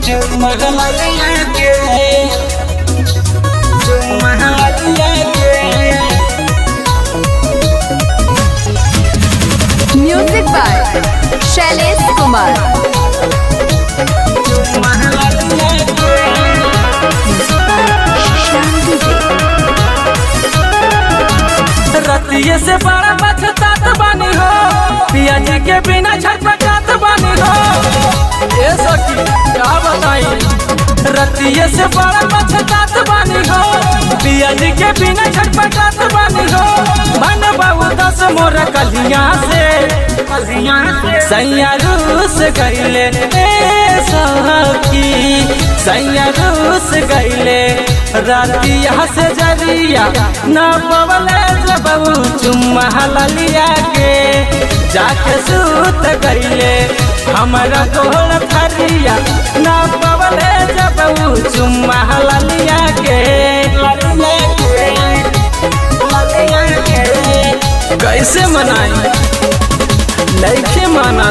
चुम्मा ललिया के, चुम्मा ललिया के। Music by Shailesh Kumar. चुम्मा ललिया के। रतिये से बड़ा बचतात बानी हो, पिया जी के बिना छटपटात बानी हो। ये सखी क्या बताई, रतिये से बड़ा बचतात बानी हो, पिया जी के बिना छटपटात बानी हो। मन बाबू दस मोर कलिया से, सैया रूस गईले सखी, सैया रूस गईले। रातिया से जरिया न पवले जबू चुम्मा ललिया के, जाके सूत गईले हमारा गोल थरिया न पवले जबू चुम्मा ललिया के। कैसे मनाई लइके माना,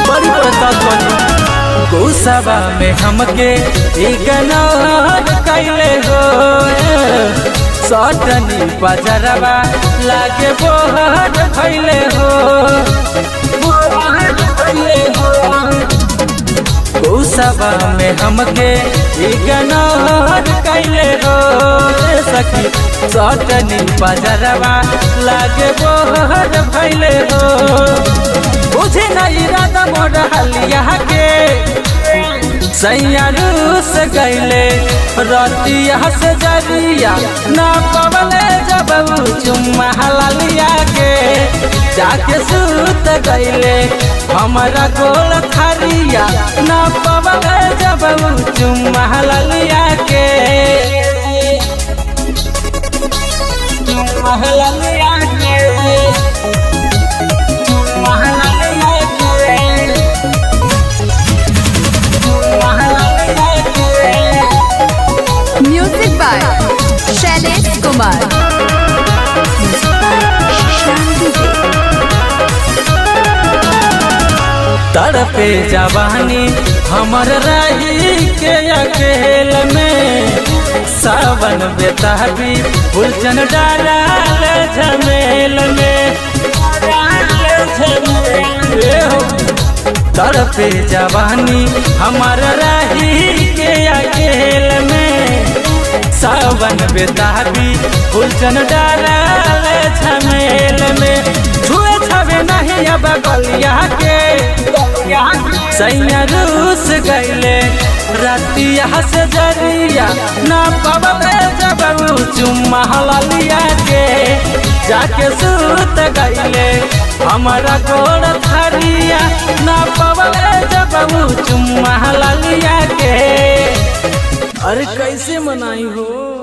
बड़ी प्रसाद बनी। गुस्सा में हमके इग्नोर कैले हो, सटनी बजरवा लागे बोहर खैले हो, गुस्सा में हमके इग्नोर कैले हो सखी, सटनी बजरवा लागे बोहर खैले हो। बुझे नहीं राधा मोर हलिया के, सैया रूस गईले रतिया से जरिया न पवले जबू चुम्मा ललिया के, जाके सूत गईले हमारा गोल थरिया न पवले जबू चुम्मा ललिया के। चुम्मा ललिया के, चुम्मा ललिया के, चुम्मा ललिया के। Music by Shailesh Kumar. तड़पे जवानी हमर रही के अकेल में, सावन बेताबी उलझन डाल झमेल में। तड़पे जवानी हमर रही के अकेल में, सावन बेताबी उलझन डाल झमेल में। छुए छवे नहीं अब गलिया के, सैया रूस गईले रतिया से जरिया न पवले जबू चुम्मा ललिया के, जाके सूत गईले हमारा गोड़ थरिया न पवले जबू चुम्मा ललिया के। अरे कैसे मनाई हो।